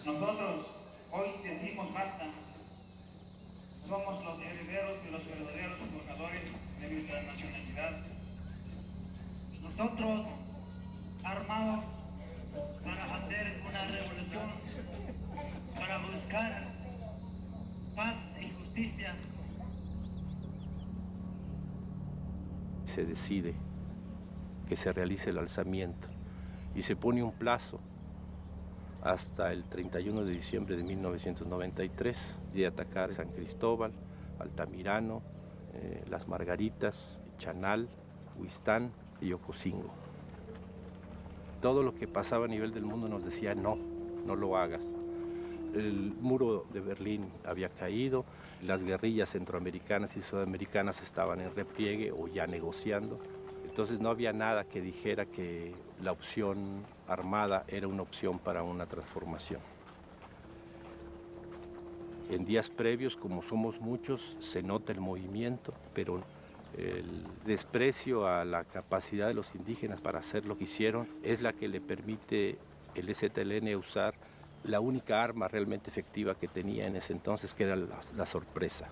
Nosotros hoy decimos basta. Somos los herederos de los verdaderos forjadores de nuestra nacionalidad. Nosotros, armados para hacer una revolución, para buscar paz y justicia. Se decide que se realice el alzamiento y se pone un plazo hasta el 31 de diciembre de 1993 de atacar San Cristóbal, Altamirano, Las Margaritas, Chanal, Huistán y Ocosingo. Todo lo que pasaba a nivel del mundo nos decía no, no lo hagas. El muro de Berlín había caído, las guerrillas centroamericanas y sudamericanas estaban en repliegue o ya negociando. Entonces no había nada que dijera que la opción armada era una opción para una transformación. En días previos, como somos muchos, se nota el movimiento, pero el desprecio a la capacidad de los indígenas para hacer lo que hicieron es la que le permite el EZLN usar la única arma realmente efectiva que tenía en ese entonces, que era la sorpresa.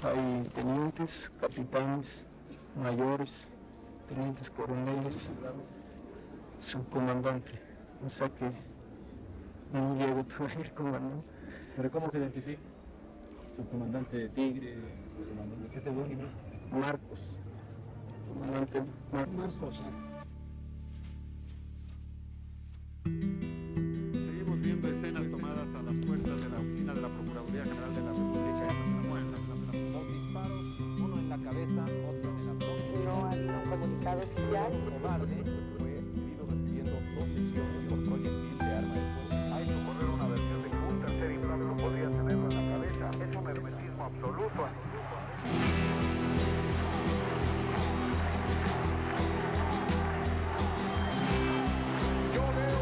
Hay tenientes, capitanes, mayores, tenientes coroneles, subcomandante. O sea que no llego todavía el comandante. ¿Pero cómo se identifica? ¿Subcomandante de Tigre? ¿Subcomandante? ¿Qué seudónimo? Marcos. Comandante Marcos. Seguimos viendo escenas tomadas a las puertas de la oficina de la Procuraduría General de la República. Dos disparos, uno en la cabeza, otro en el abdomen. No hay un comunicado oficial. El cobarde fue herido recibiendo 2 lesiones por proyectil de arma de fuego. Hay que correr una versión de que un tercer impacto podría tenerlo en la cabeza. Es un hermetismo absoluto. Yo veo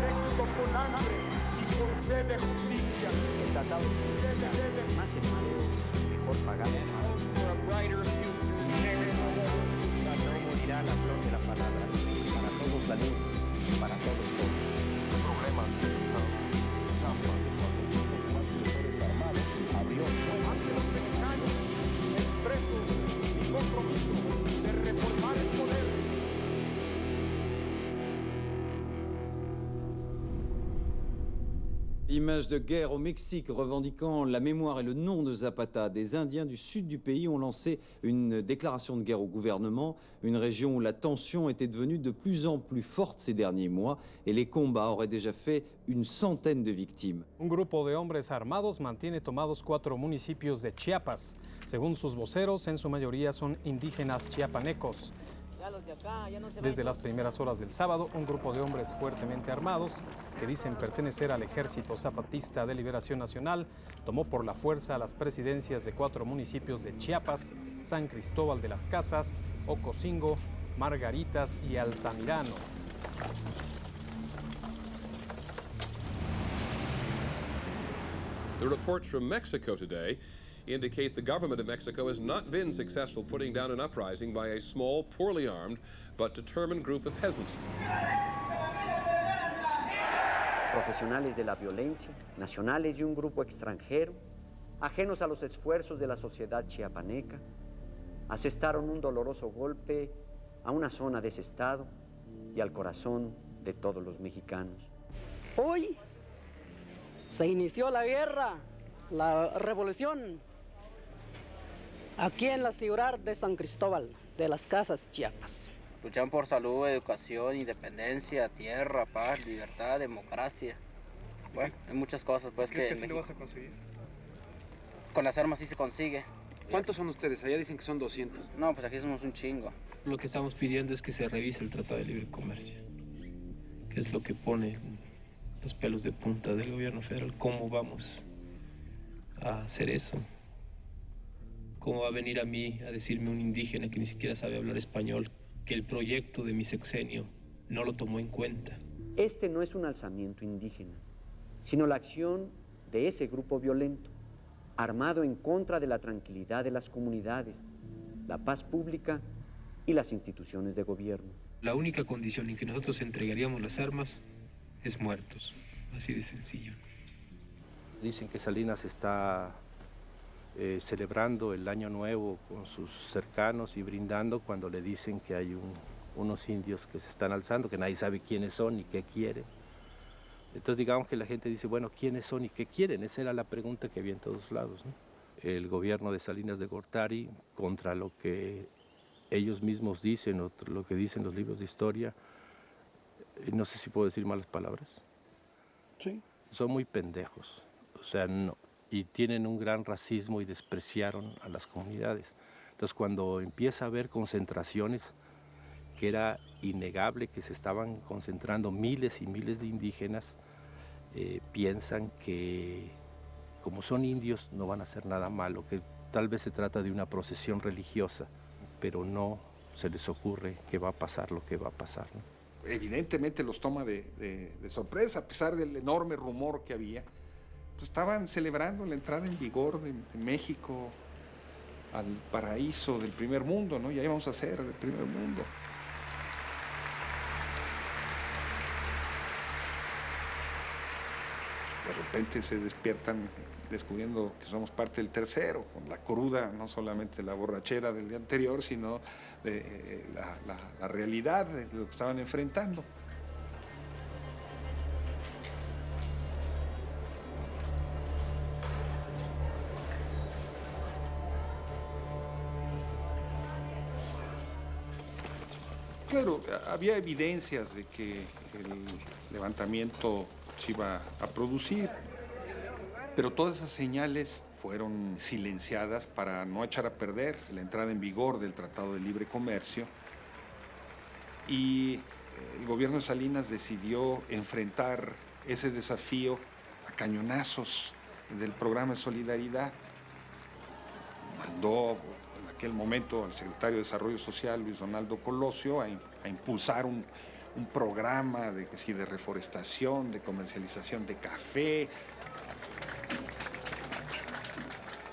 México con hambre y con sed de justicia. El tratado más en más, mejor pagado. No morirá la flor de la palabra. Para todos la luz, para todos todos. Problemas del Estado. Trampas. Cuatro sectores armados abrió ante los mexicanos. Expreso mi compromiso de reformar el poder. Images de guerre au Mexique revendiquant la mémoire et le nom de Zapata. Des Indiens du sud du pays ont lancé une déclaration de guerre au gouvernement, une région où la tension était devenue de plus en plus forte ces derniers mois et les combats auraient déjà fait une centaine de victimes. Un grupo de hombres armados mantiene tomados 4 municipios de Chiapas. Según sus voceros, en su mayoría son indígenas chiapanecos. Desde las primeras horas del sábado, un grupo de hombres fuertemente armados, que dicen pertenecer al Ejército Zapatista de Liberación Nacional, tomó por la fuerza las presidencias de 4 municipios de Chiapas, San Cristóbal de las Casas, Ocosingo, Margaritas y Altamirano. The reports from Mexico today indicate the government of Mexico has not been successful putting down an uprising by a small, poorly armed, but determined group of peasants. Profesionales de la violencia, nacionales de un grupo extranjero, ajenos a los esfuerzos de la sociedad chiapaneca, asestaron un doloroso golpe a una zona de ese estado y al corazón de todos los mexicanos. Hoy se inició la guerra, la revolución, aquí en la ciudad de San Cristóbal de las Casas, Chiapas. Luchan por salud, educación, independencia, tierra, paz, libertad, democracia. Bueno, hay muchas cosas pues ¿Crees que sí México, lo vas a conseguir? con las armas sí se consigue. ¿Cuántos son ustedes? Allá dicen que son 200. No, pues aquí somos un chingo. Lo que estamos pidiendo es que se revise el Tratado de Libre Comercio, que es lo que pone los pelos de punta del gobierno federal. ¿Cómo vamos a hacer eso? ¿Cómo va a venir a mí a decirme un indígena que ni siquiera sabe hablar español que el proyecto de mi sexenio no lo tomó en cuenta? Este no es un alzamiento indígena, sino la acción de ese grupo violento, armado en contra de la tranquilidad de las comunidades, la paz pública y las instituciones de gobierno. La única condición en que nosotros entregaríamos las armas es muertos, así de sencillo. Dicen que Salinas está celebrando el Año Nuevo con sus cercanos y brindando cuando le dicen que hay unos indios que se están alzando, que nadie sabe quiénes son y qué quieren. Entonces digamos que la gente dice, bueno, ¿quiénes son y qué quieren? Esa era la pregunta que había en todos lados, ¿no? El gobierno de Salinas de Gortari, contra lo que ellos mismos dicen o lo que dicen los libros de historia, no sé si puedo decir malas palabras. Sí. Son muy pendejos, o sea, no, y tienen un gran racismo y despreciaron a las comunidades. Entonces cuando empieza a haber concentraciones, que era innegable que se estaban concentrando miles y miles de indígenas, piensan que como son indios no van a hacer nada malo, que tal vez se trata de una procesión religiosa, pero no se les ocurre que va a pasar lo que va a pasar, ¿no? Evidentemente los toma de sorpresa, a pesar del enorme rumor que había. Pues estaban celebrando la entrada en vigor de México al paraíso del primer mundo, ¿no? Ya íbamos a ser del primer mundo. De repente se despiertan descubriendo que somos parte del tercero, con la cruda, no solamente la borrachera del día anterior, sino de la realidad de lo que estaban enfrentando. Claro, había evidencias de que el levantamiento se iba a producir, pero todas esas señales fueron silenciadas para no echar a perder la entrada en vigor del Tratado de Libre Comercio, y el gobierno de Salinas decidió enfrentar ese desafío a cañonazos del programa de solidaridad. Mandó en aquel momento al secretario de Desarrollo Social, Luis Donaldo Colosio, a impulsar un programa de reforestación, de comercialización de café.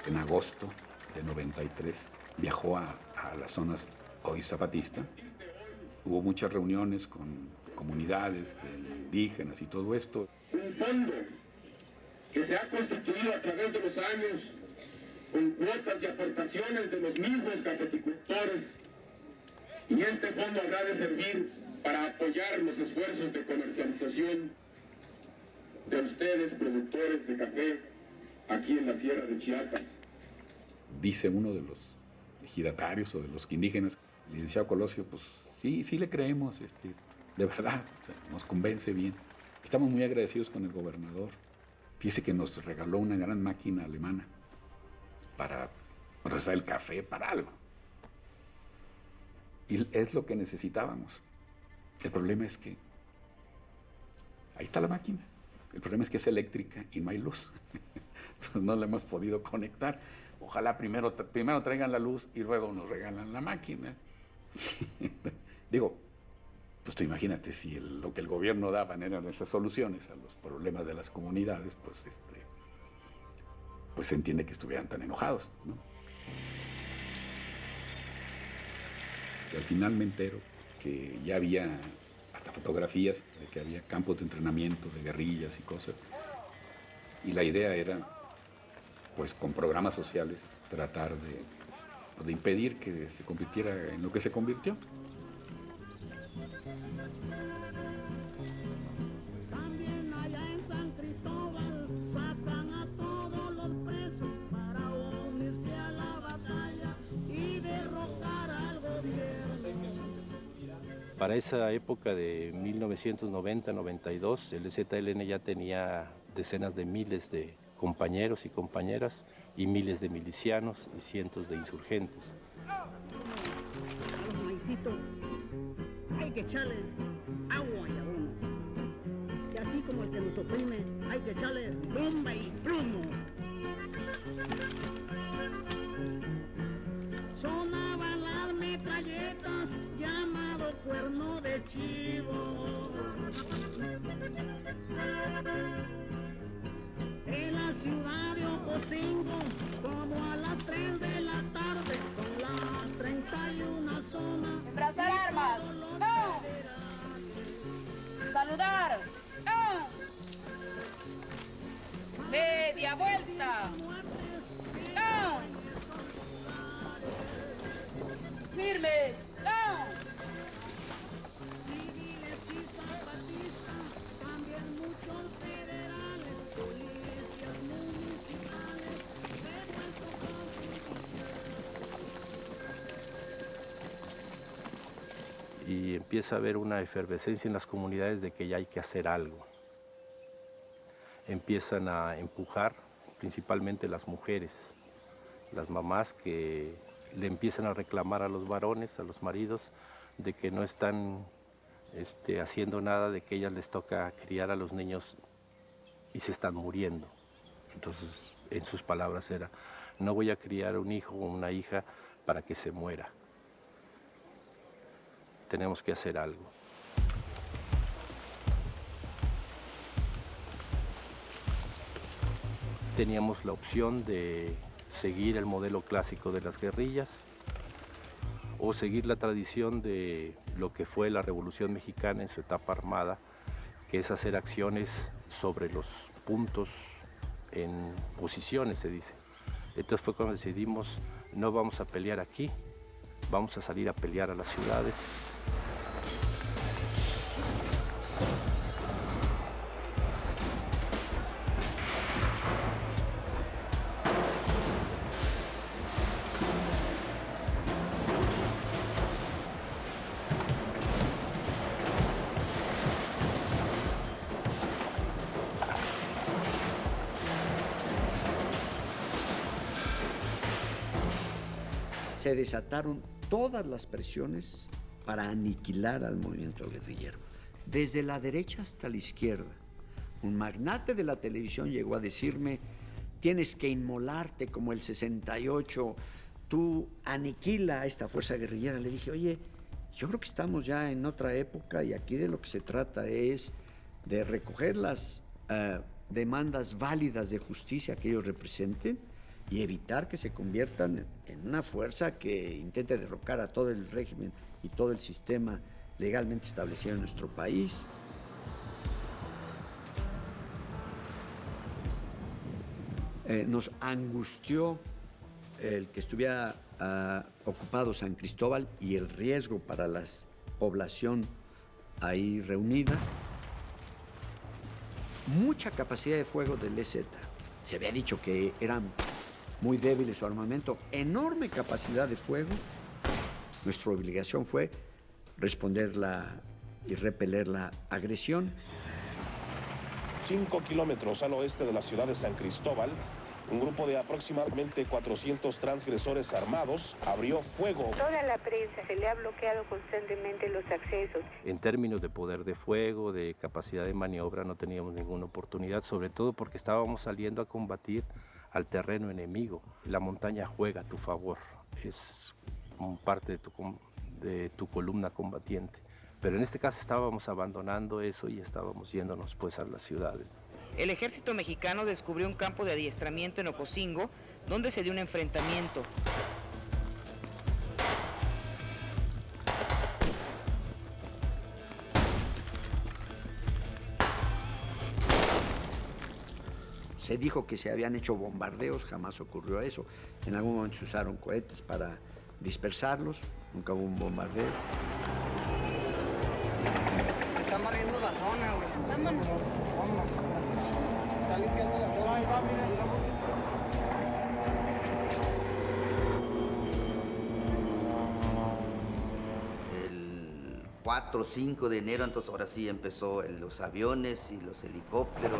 En agosto de 93 viajó a las zonas hoy Zapatista. Hubo muchas reuniones con comunidades indígenas y todo esto. Un fondo que se ha constituido a través de los años con cuotas y aportaciones de los mismos cafeticultores, y este fondo habrá de servir para apoyar los esfuerzos de comercialización de ustedes, productores de café, aquí en la Sierra de Chiapas. Dice uno de los ejidatarios o de los indígenas, el licenciado Colosio, pues sí le creemos, de verdad, o sea, nos convence bien. Estamos muy agradecidos con el gobernador. Fíjese que nos regaló una gran máquina alemana para procesar el café, para algo. Y es lo que necesitábamos. El problema es que ahí está la máquina. El problema es que es eléctrica y no hay luz. Entonces no la hemos podido conectar. Ojalá primero traigan la luz y luego nos regalan la máquina. Digo, pues tú imagínate si lo que el gobierno daba eran esas soluciones a los problemas de las comunidades, pues se entiende que estuvieran tan enojados, ¿no? Y al final me entero que ya había hasta fotografías de que había campos de entrenamiento de guerrillas y cosas. Y la idea era, pues con programas sociales, tratar de impedir que se convirtiera en lo que se convirtió. Para esa época de 1990-92, el EZLN ya tenía decenas de miles de compañeros y compañeras y miles de milicianos y cientos de insurgentes. ejército hay que echarle agua y abono. Y así como el que nos oprime, hay que echarle bomba y plomo. Sonaban las metralletas llamado cuerno de chivo. En la ciudad de Ocosingo, como a las 3 de la tarde, son las 31 zonas. Embrazar armas. ¡No! Saludar. ¡No! Media vuelta. ¡No! Firme. ¡No! Y empieza a haber una efervescencia en las comunidades de que ya hay que hacer algo. Empiezan a empujar, principalmente las mujeres, las mamás que le empiezan a reclamar a los varones, a los maridos, de que no están haciendo nada, de que a ellas les toca criar a los niños y se están muriendo. Entonces, en sus palabras era, no voy a criar un hijo o una hija para que se muera. Tenemos que hacer algo. Teníamos la opción de seguir el modelo clásico de las guerrillas o seguir la tradición de lo que fue la Revolución Mexicana en su etapa armada, que es hacer acciones sobre los puntos en posiciones, se dice. Entonces fue cuando decidimos, no vamos a pelear aquí, vamos a salir a pelear a las ciudades. Se desataron todas las presiones para aniquilar al movimiento guerrillero, desde la derecha hasta la izquierda. Un magnate de la televisión llegó a decirme, tienes que inmolarte como el 68, tú aniquila a esta fuerza guerrillera. Le dije, oye, yo creo que estamos ya en otra época y aquí de lo que se trata es de recoger las demandas válidas de justicia que ellos representen y evitar que se conviertan en una fuerza que intente derrocar a todo el régimen y todo el sistema legalmente establecido en nuestro país. Nos angustió el que estuviera ocupado San Cristóbal y el riesgo para la población ahí reunida. Mucha capacidad de fuego del EZ. Se había dicho que eran muy débil su armamento, enorme capacidad de fuego. Nuestra obligación fue responderla y repeler la agresión. 5 kilómetros al oeste de la ciudad de San Cristóbal, un grupo de aproximadamente 400 transgresores armados abrió fuego. Toda la prensa se le ha bloqueado constantemente los accesos. En términos de poder de fuego, de capacidad de maniobra, no teníamos ninguna oportunidad, sobre todo porque estábamos saliendo a combatir al terreno enemigo. La montaña juega a tu favor, es como parte de tu columna combatiente. Pero en este caso estábamos abandonando eso y estábamos yéndonos pues a las ciudades. El ejército mexicano descubrió un campo de adiestramiento en Ocosingo, donde se dio un enfrentamiento. Se dijo que se habían hecho bombardeos, jamás ocurrió eso. En algún momento se usaron cohetes para dispersarlos, nunca hubo un bombardeo. Están barriendo la zona, güey. Vámonos. Vámonos. Está limpiando la zona. El 4 o 5 de enero, entonces ahora sí empezó los aviones y los helicópteros.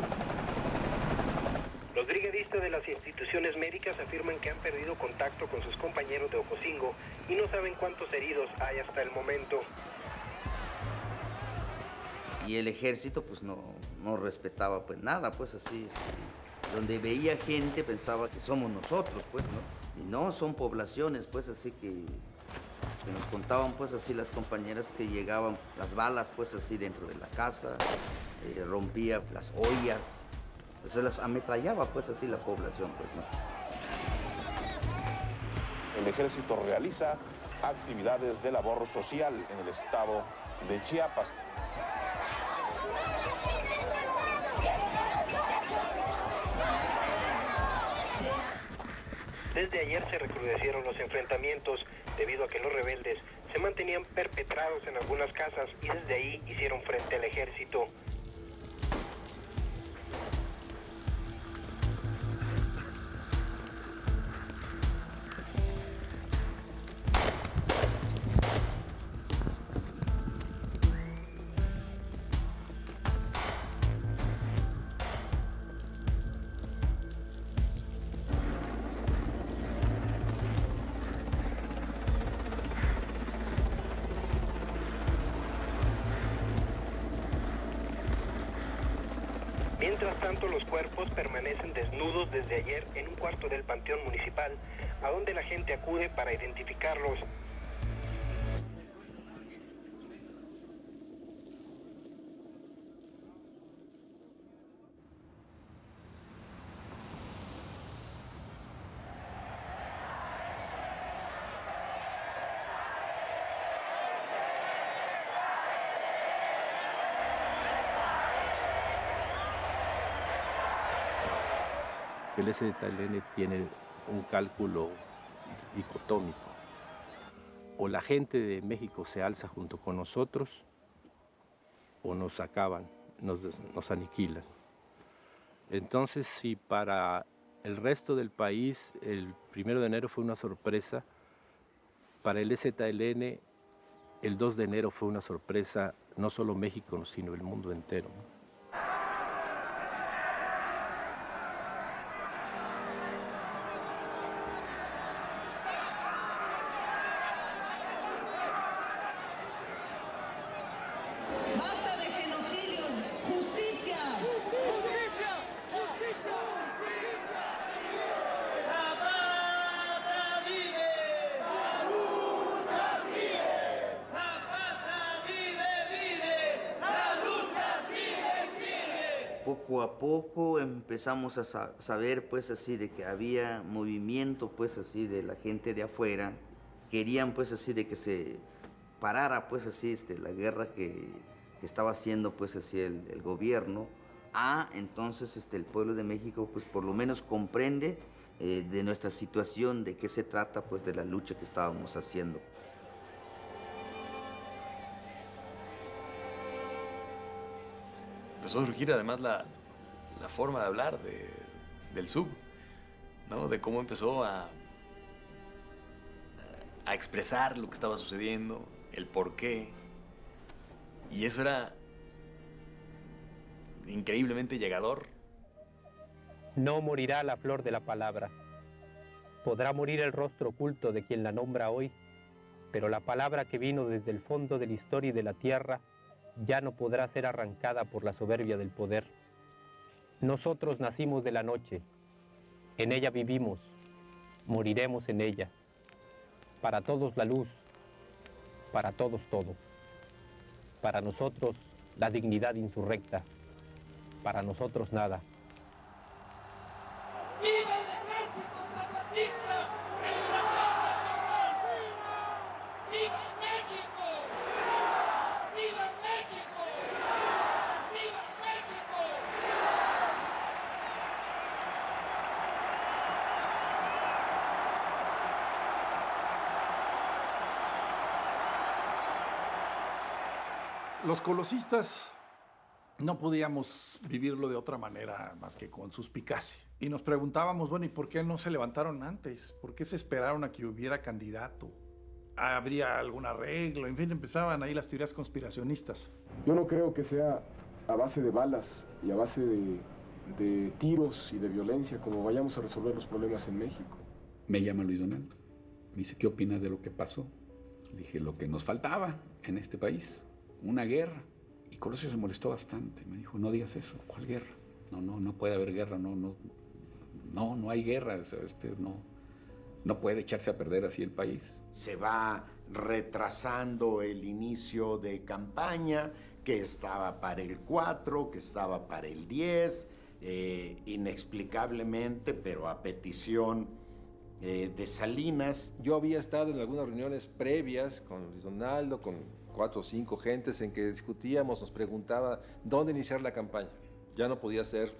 Los brigadistas vista de las instituciones médicas afirman que han perdido contacto con sus compañeros de Ocosingo y no saben cuántos heridos hay hasta el momento. Y el ejército pues no respetaba pues nada, pues así, donde veía gente pensaba que somos nosotros, pues, ¿no? Y no, son poblaciones, pues así que nos contaban pues así las compañeras que llegaban las balas pues así dentro de la casa, rompía las ollas, se las ametrallaba pues así la población, pues, ¿no? El ejército realiza actividades de labor social en el estado de Chiapas. Desde ayer se recrudecieron los enfrentamientos debido a que los rebeldes se mantenían perpetrados en algunas casas y desde ahí hicieron frente al ejército. Mientras tanto, los cuerpos permanecen desnudos desde ayer en un cuarto del Panteón Municipal, a donde la gente acude para identificarlos. El ZLN tiene un cálculo dicotómico. O la gente de México se alza junto con nosotros, o nos acaban, nos aniquilan. Entonces, si para el resto del país el 1 de enero fue una sorpresa, para el ZLN el 2 de enero fue una sorpresa, no solo México, sino el mundo entero, ¿no? ¡Basta de genocidio! ¡Justicia! ¡Justicia! ¡Justicia! ¡Zapata vive! ¡La lucha sigue! ¡Zapata vive! ¡La lucha sigue! Poco a poco empezamos a saber pues así de que había movimiento pues así de la gente de afuera, querían pues así de que se parara pues así la guerra que estaba haciendo pues así el gobierno. Entonces el pueblo de México pues por lo menos comprende de nuestra situación, de qué se trata pues de la lucha que estábamos haciendo. Empezó a surgir además la forma de hablar del sub, ¿no? De cómo empezó a expresar lo que estaba sucediendo, el porqué. Y eso era increíblemente llegador. No morirá la flor de la palabra. Podrá morir el rostro oculto de quien la nombra hoy, pero la palabra que vino desde el fondo de la historia y de la tierra ya no podrá ser arrancada por la soberbia del poder. Nosotros nacimos de la noche, en ella vivimos, moriremos en ella. Para todos la luz, para todos todo. Para nosotros la dignidad insurrecta, para nosotros nada. ¡Viva el ejército zapatista! ¡Liberación nacional! ¡Viva México! ¡Viva México! ¡Viva México! Los colosistas no podíamos vivirlo de otra manera más que con suspicacia. Y nos preguntábamos, bueno, ¿y por qué no se levantaron antes? ¿Por qué se esperaron a que hubiera candidato? ¿Habría algún arreglo? En fin, empezaban ahí las teorías conspiracionistas. Yo no creo que sea a base de balas y a base de tiros y de violencia como vayamos a resolver los problemas en México. Me llama Luis Donaldo. Me dice, ¿qué opinas de lo que pasó? Le dije, lo que nos faltaba en este país, una guerra. Y Colosio se molestó bastante. Me dijo, no digas eso, ¿cuál guerra? No puede haber guerra, no hay guerra. No puede echarse a perder así el país. Se va retrasando el inicio de campaña, que estaba para el 4, que estaba para el 10, inexplicablemente, pero a petición de Salinas. Yo había estado en algunas reuniones previas con Luis Donaldo, con 4 o 5 gentes en que discutíamos, nos preguntaba dónde iniciar la campaña. Ya no podía ser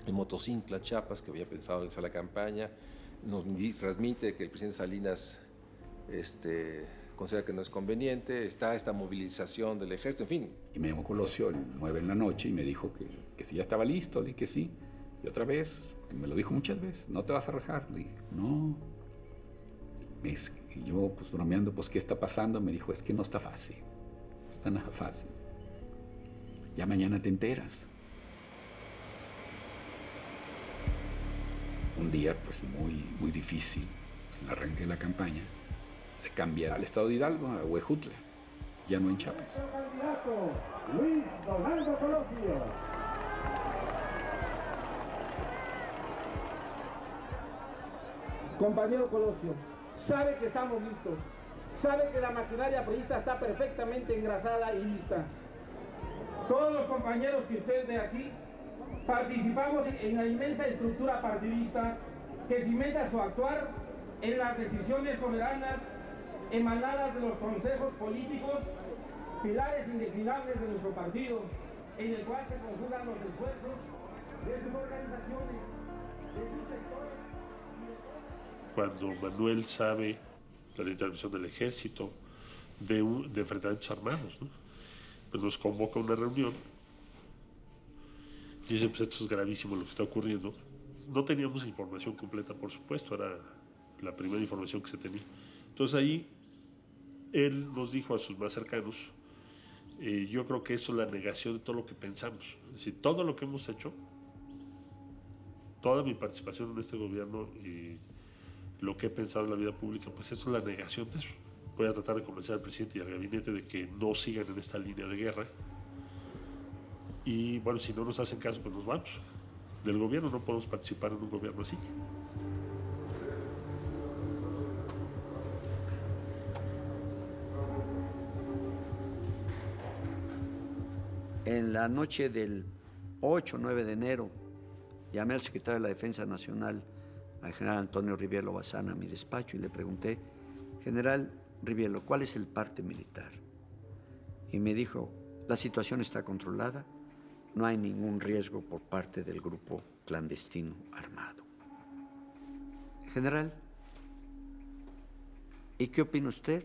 en Motocintla, Chiapas, que había pensado iniciar la campaña. Nos transmite que el presidente Salinas considera que no es conveniente, está esta movilización del ejército, en fin. Y me llamó Colosio el 9 de la noche y me dijo que si ya estaba listo, le dije que sí. Y otra vez, me lo dijo muchas veces, no te vas a rajar. Le dije, no. Y yo, pues bromeando, pues ¿qué está pasando? Me dijo, es que no está fácil, no está nada fácil. Ya mañana te enteras. Un día, pues muy difícil, el arranque de la campaña, se cambia al estado de Hidalgo, a Huejutla, ya no en Chiapas. Candidato Luis Donaldo Colosio. Compañero Colosio, sabe que estamos listos, sabe que la maquinaria priista está perfectamente engrasada y lista. Todos los compañeros que usted ve aquí participamos en la inmensa estructura partidista que cimenta su actuar en las decisiones soberanas emanadas de los consejos políticos, pilares indeclinables de nuestro partido, en el cual se conjugan los esfuerzos de sus organizaciones, de sus sectores. Cuando Manuel sabe de la intervención del ejército, de enfrentamientos armados, ¿no? Pues nos convoca a una reunión y dice, pues esto es gravísimo lo que está ocurriendo. No teníamos información completa, por supuesto, era la primera información que se tenía. Entonces ahí él nos dijo a sus más cercanos, yo creo que eso es la negación de todo lo que pensamos. Es decir, todo lo que hemos hecho, toda mi participación en este gobierno y lo que he pensado en la vida pública, pues esto es la negación de eso. Voy a tratar de convencer al presidente y al gabinete de que no sigan en esta línea de guerra. Y bueno, si no nos hacen caso, pues nos vamos. Del gobierno no podemos participar en un gobierno así. En la noche del 8-9 de enero, llamé al secretario de la Defensa Nacional, al general Antonio Rivielo Bazán, a mi despacho y le pregunté, general Rivielo, ¿cuál es el parte militar? Y me dijo, la situación está controlada, no hay ningún riesgo por parte del grupo clandestino armado. General, ¿y qué opina usted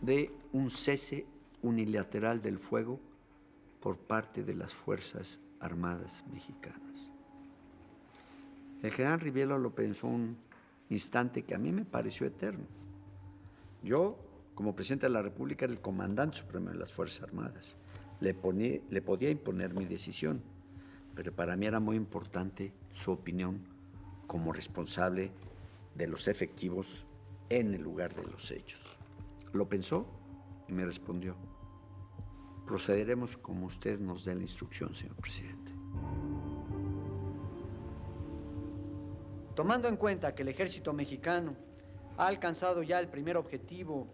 de un cese unilateral del fuego por parte de las Fuerzas Armadas mexicanas? El general Rivielo lo pensó un instante que a mí me pareció eterno. Yo, como presidente de la República, era el comandante supremo de las Fuerzas Armadas. Le podía imponer mi decisión, pero para mí era muy importante su opinión como responsable de los efectivos en el lugar de los hechos. Lo pensó y me respondió, procederemos como usted nos dé la instrucción, señor presidente. Tomando en cuenta que el ejército mexicano ha alcanzado ya el primer objetivo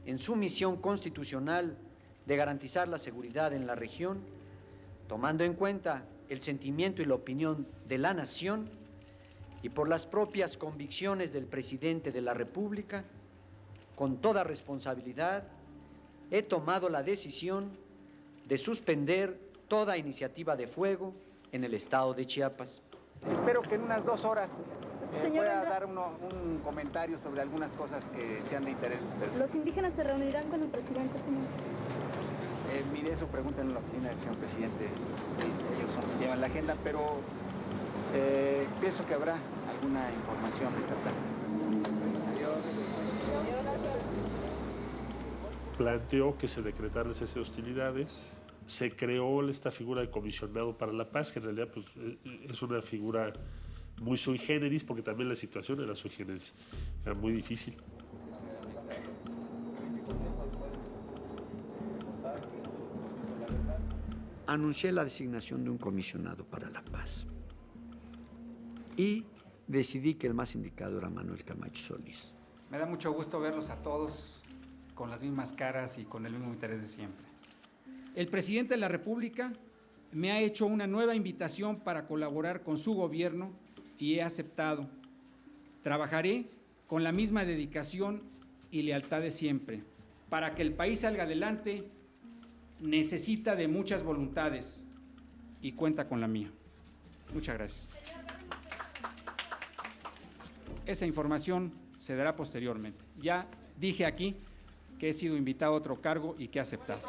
en su misión constitucional de garantizar la seguridad en la región, tomando en cuenta el sentimiento y la opinión de la nación y por las propias convicciones del presidente de la República, con toda responsabilidad, he tomado la decisión de suspender toda iniciativa de fuego en el estado de Chiapas. Espero que en unas 2 horas Señor pueda Andrés, dar un comentario sobre algunas cosas que sean de interés de ustedes. ¿los indígenas se reunirán con el presidente, señor? Mire, eso preguntan en la oficina del señor presidente. Ellos son los que llevan la agenda, pero pienso que habrá alguna información esta tarde. Adiós. Planteó que se decretara el cese de hostilidades, se creó esta figura de comisionado para la paz, que en realidad pues, es una figura muy sui generis, porque también la situación era sui generis, era muy difícil. Anuncié la designación de un comisionado para la paz y decidí que el más indicado era Manuel Camacho Solís. Me da mucho gusto verlos a todos con las mismas caras y con el mismo interés de siempre. El presidente de la República me ha hecho una nueva invitación para colaborar con su gobierno y he aceptado. Trabajaré con la misma dedicación y lealtad de siempre. Para que el país salga adelante, necesita de muchas voluntades y cuenta con la mía. Muchas gracias. Esa información se dará posteriormente. Ya dije aquí que he sido invitado a otro cargo y que he aceptado.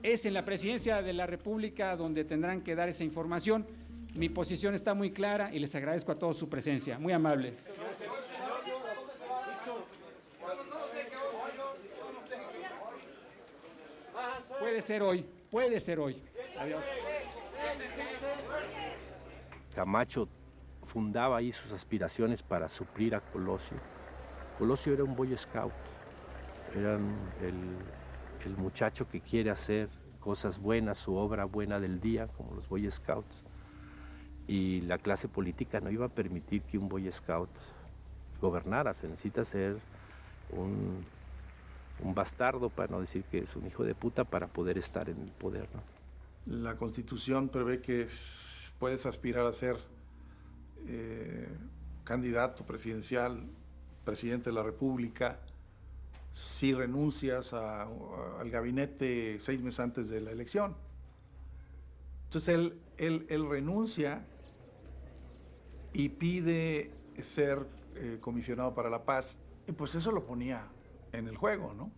Es en la Presidencia de la República donde tendrán que dar esa información. Mi posición está muy clara y les agradezco a todos su presencia. Muy amable. Puede ser hoy, puede ser hoy. Adiós. Camacho fundaba ahí sus aspiraciones para suplir a Colosio. Colosio era un Boy Scout, era el muchacho que quiere hacer cosas buenas, su obra buena del día, como los Boy Scouts. Y la clase política no iba a permitir que un Boy Scout gobernara. Se necesita ser un bastardo, para no decir que es un hijo de puta, para poder estar en el poder, ¿no? La Constitución prevé que puedes aspirar a ser candidato presidencial, presidente de la República, si renuncias al gabinete 6 meses antes de la elección. Entonces él renuncia y pide ser comisionado para la paz. Y pues eso lo ponía en el juego, ¿no?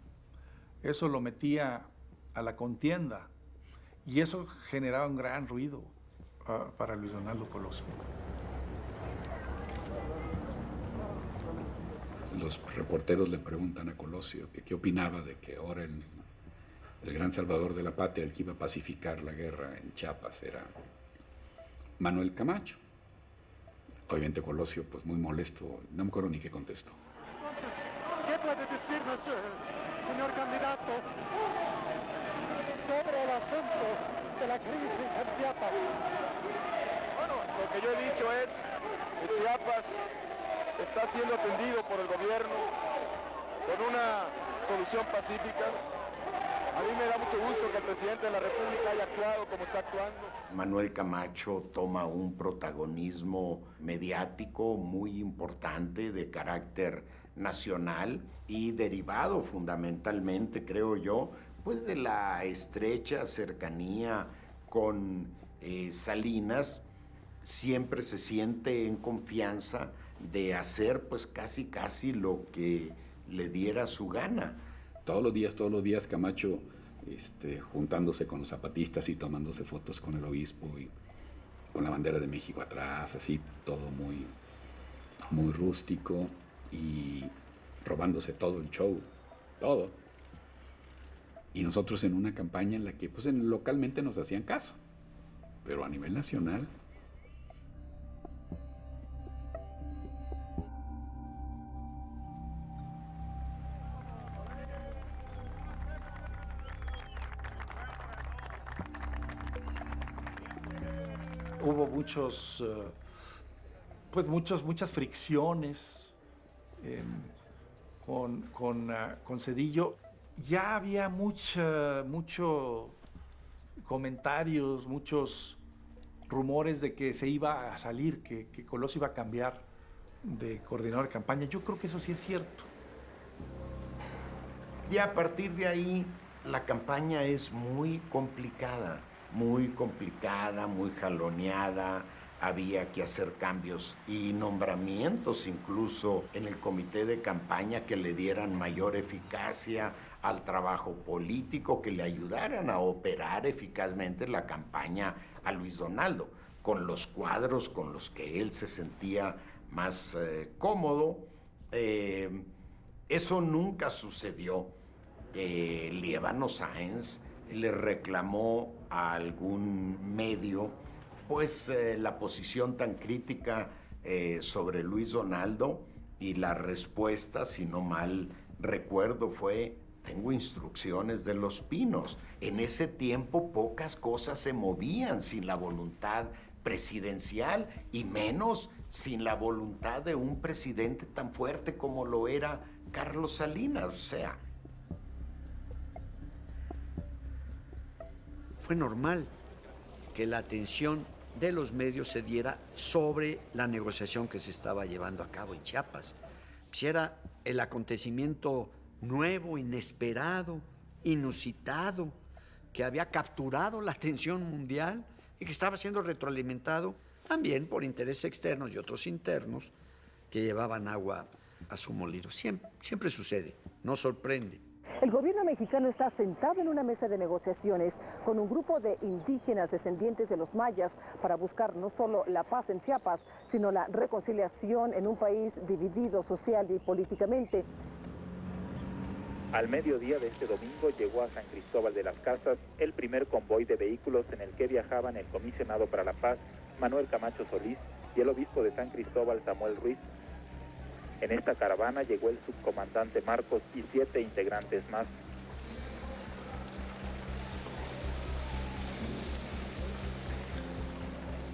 Eso lo metía a la contienda y eso generaba un gran ruido para Luis Donaldo Colosio. Los reporteros le preguntan a Colosio que qué opinaba de que ahora el gran salvador de la patria, el que iba a pacificar la guerra en Chiapas, era Manuel Camacho. Obviamente Colosio, pues muy molesto, no me acuerdo ni qué contestó. ¿Qué puede decirnos, señor candidato, sobre el asunto de la crisis en Chiapas? Bueno, lo que yo he dicho es que Chiapas está siendo atendido por el gobierno con una solución pacífica. A mí me da mucho gusto que el presidente de la República haya actuado como está actuando. Manuel Camacho toma un protagonismo mediático muy importante de carácter nacional y derivado fundamentalmente, creo yo, pues de la estrecha cercanía con Salinas. Siempre se siente en confianza de hacer pues casi lo que le diera su gana. Todos los días Camacho juntándose con los zapatistas y tomándose fotos con el obispo y con la bandera de México atrás, así todo muy rústico y robándose todo el show, todo. Y nosotros en una campaña en la que pues localmente nos hacían caso, pero a nivel nacional hubo muchas fricciones con Zedillo. Ya había muchos comentarios, muchos rumores de que se iba a salir, que Colosio iba a cambiar de coordinador de campaña. Yo creo que eso sí es cierto. Y a partir de ahí, la campaña es muy complicada, muy jaloneada. Había que hacer cambios y nombramientos incluso en el comité de campaña que le dieran mayor eficacia al trabajo político, que le ayudaran a operar eficazmente la campaña a Luis Donaldo, con los cuadros con los que él se sentía más cómodo. Eso nunca sucedió. Lievano Sáenz le reclamó a algún medio pues la posición tan crítica sobre Luis Donaldo, y la respuesta, si no mal recuerdo, fue: tengo instrucciones de Los Pinos. En ese tiempo pocas cosas se movían sin la voluntad presidencial, y menos sin la voluntad de un presidente tan fuerte como lo era Carlos Salinas. O sea, fue normal que la atención de los medios se diera sobre la negociación que se estaba llevando a cabo en Chiapas. Si era el acontecimiento nuevo, inesperado, inusitado, que había capturado la atención mundial y que estaba siendo retroalimentado también por intereses externos y otros internos que llevaban agua a su molino. Siempre sucede, no sorprende. El gobierno mexicano está sentado en una mesa de negociaciones con un grupo de indígenas descendientes de los mayas para buscar no solo la paz en Chiapas, sino la reconciliación en un país dividido social y políticamente. Al mediodía de este domingo llegó a San Cristóbal de las Casas el primer convoy de vehículos en el que viajaban el comisionado para la paz, Manuel Camacho Solís, y el obispo de San Cristóbal, Samuel Ruiz. En esta caravana llegó el subcomandante Marcos y 7 integrantes más.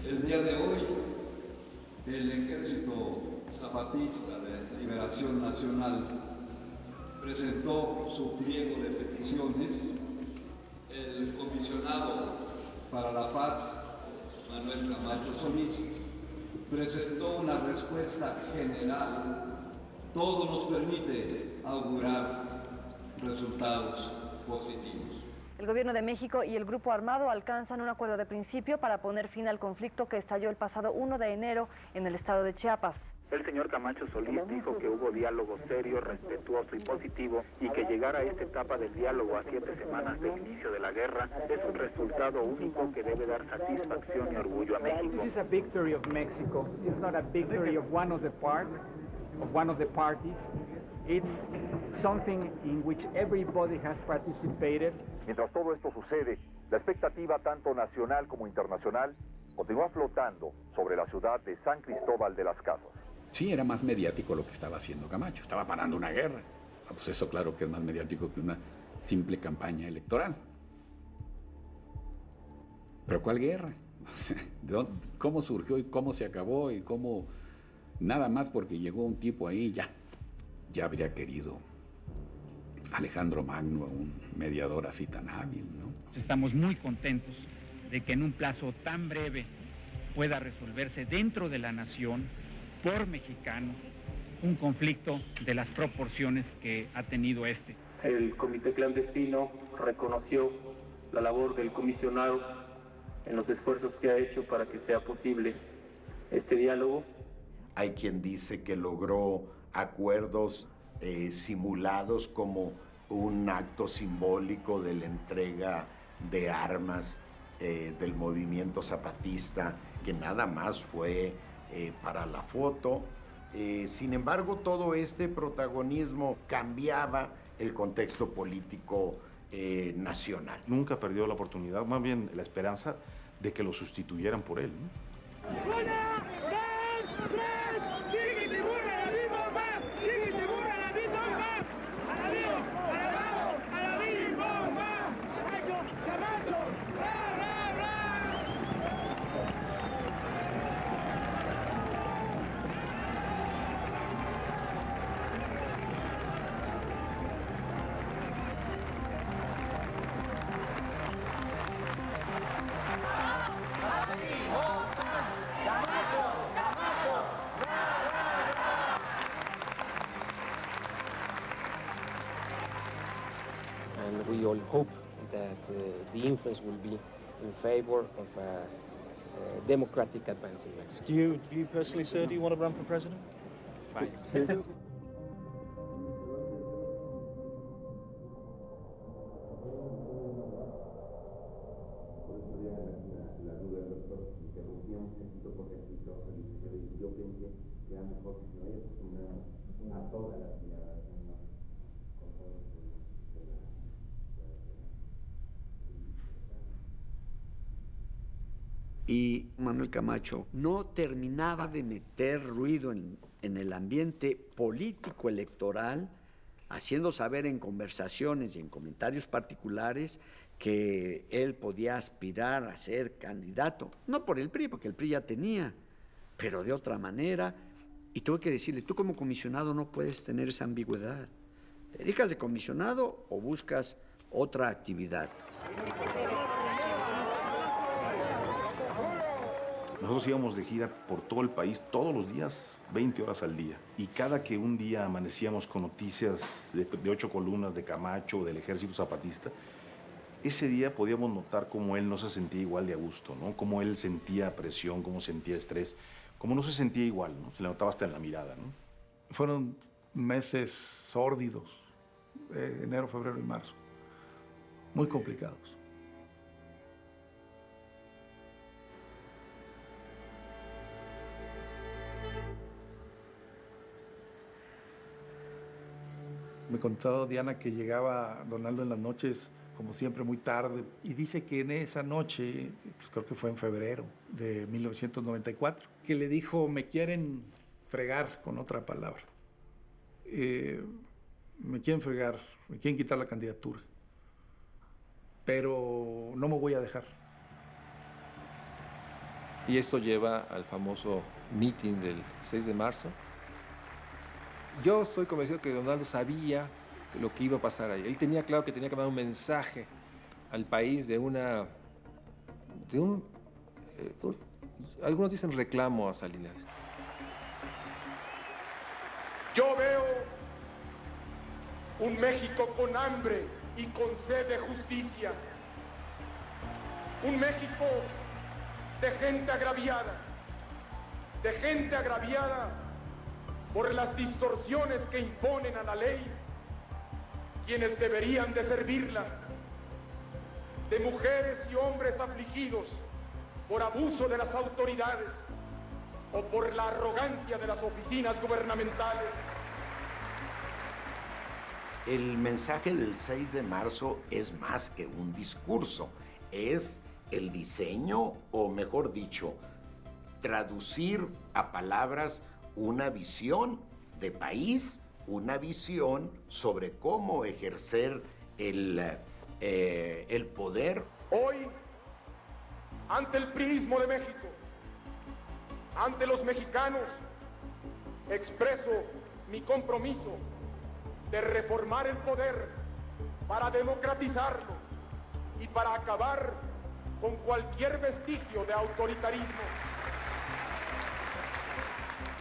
El día de hoy, el Ejército Zapatista de Liberación Nacional presentó su pliego de peticiones. El comisionado para la paz, Manuel Camacho Solís, presentó una respuesta general. Todo nos permite augurar resultados positivos. El gobierno de México y el grupo armado alcanzan un acuerdo de principio para poner fin al conflicto que estalló el pasado 1 de enero en el estado de Chiapas. El señor Camacho Solís dijo que hubo diálogo serio, respetuoso y positivo, y que llegar a esta etapa del diálogo a 7 semanas del inicio de la guerra es un resultado único que debe dar satisfacción y orgullo a México. This is a victory of Mexico. It's not a victory of one of the parts, of one of the parties. It's something in which everybody has participated. Mientras todo esto sucede, la expectativa tanto nacional como internacional continúa flotando sobre la ciudad de San Cristóbal de las Casas. Sí, era más mediático lo que estaba haciendo Camacho. Estaba parando una guerra. Pues eso claro que es más mediático que una simple campaña electoral. ¿Pero cuál guerra? ¿Cómo surgió y cómo se acabó y cómo... Nada más porque llegó un tipo ahí, ya habría querido Alejandro Magno, un mediador así tan hábil, ¿no? Estamos muy contentos de que en un plazo tan breve pueda resolverse dentro de la nación, por mexicanos, un conflicto de las proporciones que ha tenido este. El comité clandestino reconoció la labor del comisionado en los esfuerzos que ha hecho para que sea posible este diálogo. Hay quien dice que logró acuerdos simulados como un acto simbólico de la entrega de armas del movimiento zapatista, que nada más fue para la foto. Sin embargo, todo este protagonismo cambiaba el contexto político nacional. Nunca perdió la oportunidad, más bien la esperanza de que lo sustituyeran por él, ¿no? And we all hope that the influence will be in favor of a democratic advance in Mexico. Do you personally, sir, do you want to run for president? Fine. A todas las ciudades, con todo y Manuel Camacho no terminaba de meter ruido en el ambiente político electoral, haciendo saber en conversaciones y en comentarios particulares que él podía aspirar a ser candidato, no por el PRI, porque el PRI ya tenía, pero de otra manera. Y tuve que decirle, tú como comisionado no puedes tener esa ambigüedad. ¿Te dedicas de comisionado o buscas otra actividad? Nosotros íbamos de gira por todo el país todos los días, 20 horas al día. Y cada que un día amanecíamos con noticias de 8 columnas de Camacho, del Ejército Zapatista, ese día podíamos notar cómo él no se sentía igual de a gusto, ¿no? Cómo él sentía presión, cómo sentía estrés, cómo no se sentía igual, ¿no? Se le notaba hasta en la mirada, ¿no? Fueron meses sórdidos, enero, febrero y marzo, muy complicados. Me contó Diana que llegaba Donaldo en las noches, como siempre, muy tarde, y dice que en esa noche, pues creo que fue en febrero de 1994, que le dijo, me quieren fregar, con otra palabra. Me quieren fregar, me quieren quitar la candidatura, pero no me voy a dejar. Y esto lleva al famoso meeting del 6 de marzo. Yo estoy convencido que Donaldo sabía lo que iba a pasar ahí. Él tenía claro que tenía que dar un mensaje al país algunos dicen reclamo a Salinas. Yo veo un México con hambre y con sed de justicia. Un México de gente agraviada por las distorsiones que imponen a la ley quienes deberían de servirla, de mujeres y hombres afligidos por abuso de las autoridades o por la arrogancia de las oficinas gubernamentales. El mensaje del 6 de marzo es más que un discurso, es el diseño, o mejor dicho, traducir a palabras una visión de país, una visión sobre cómo ejercer el poder. Hoy, ante el priismo de México, ante los mexicanos, expreso mi compromiso de reformar el poder para democratizarlo y para acabar con cualquier vestigio de autoritarismo.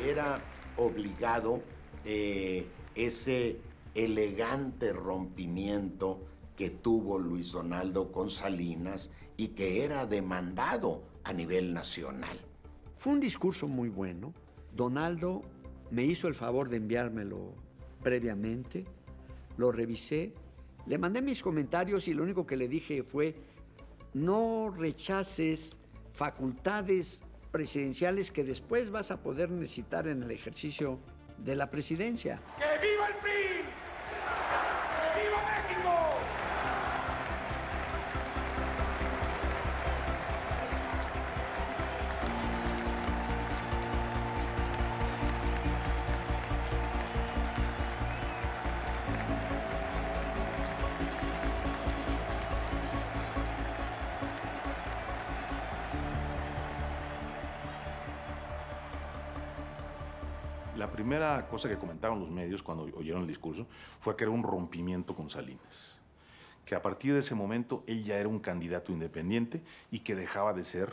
Era obligado ese elegante rompimiento que tuvo Luis Donaldo con Salinas y que era demandado a nivel nacional. Fue un discurso muy bueno. Donaldo me hizo el favor de enviármelo previamente, lo revisé, le mandé mis comentarios y lo único que le dije fue: no rechaces facultades presidenciales que después vas a poder necesitar en el ejercicio de la presidencia. ¡Que viva el PRI! ¡Que viva México! La primera cosa que comentaron los medios cuando oyeron el discurso fue que era un rompimiento con Salinas, que a partir de ese momento él ya era un candidato independiente y que dejaba de ser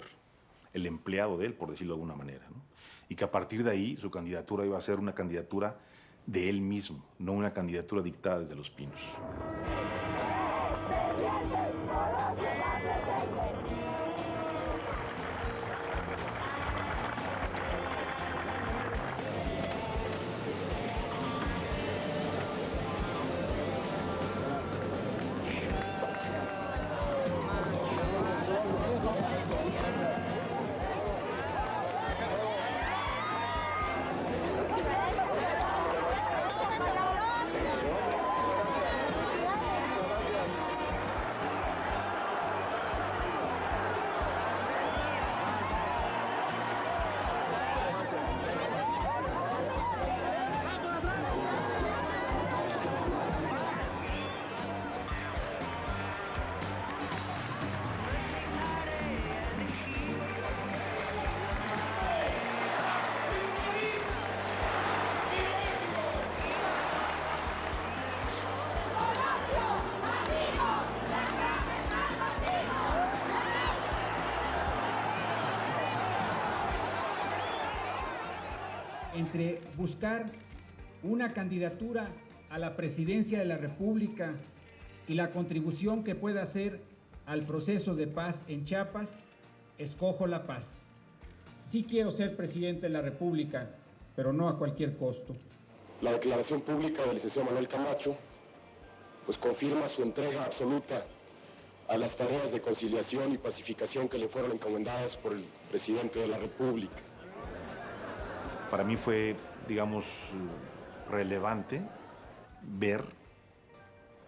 el empleado de él, por decirlo de alguna manera, ¿no? Y que a partir de ahí su candidatura iba a ser una candidatura de él mismo, no una candidatura dictada desde Los Pinos. entre buscar una candidatura a la presidencia de la República y la contribución que pueda hacer al proceso de paz en Chiapas, escojo la paz. Sí quiero ser presidente de la República, pero no a cualquier costo. La declaración pública del licenciado Manuel Camacho pues confirma su entrega absoluta a las tareas de conciliación y pacificación que le fueron encomendadas por el presidente de la República. Para mí fue, digamos, relevante ver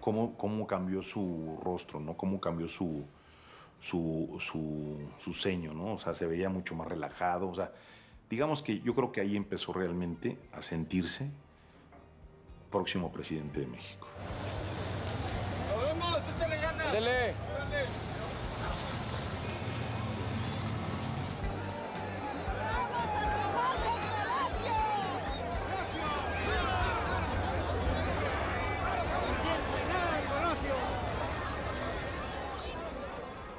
cómo cambió su rostro, ¿no? Cómo cambió su ceño, ¿no? O sea, se veía mucho más relajado. O sea, digamos que yo creo que ahí empezó realmente a sentirse próximo presidente de México. ¡Vamos, échale ganas! ¡Dele!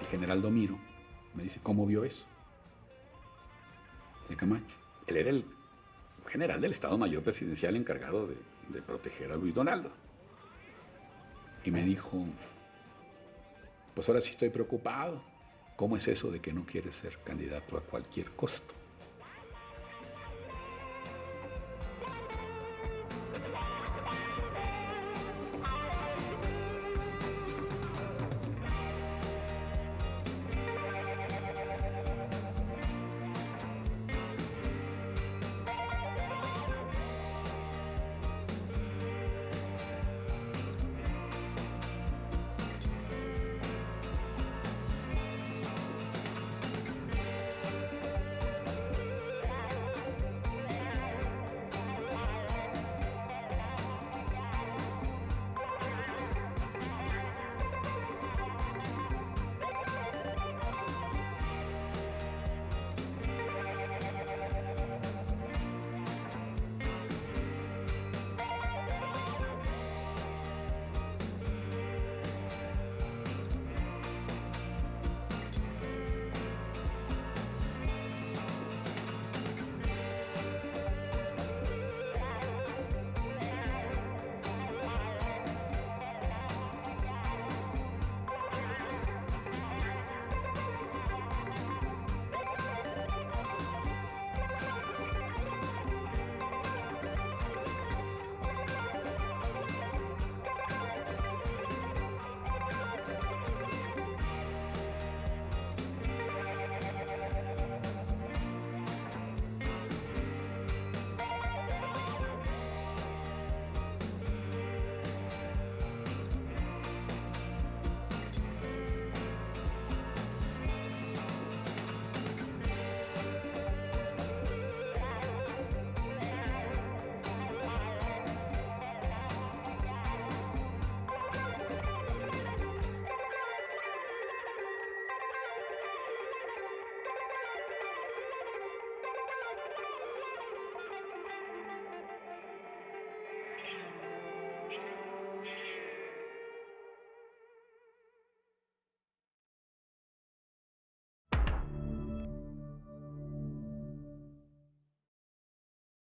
El general Domiro me dice, ¿cómo vio eso? De Camacho. Él era el general del Estado Mayor Presidencial encargado de proteger a Luis Donaldo. Y me dijo, pues ahora sí estoy preocupado. ¿Cómo es eso de que no quieres ser candidato a cualquier costo?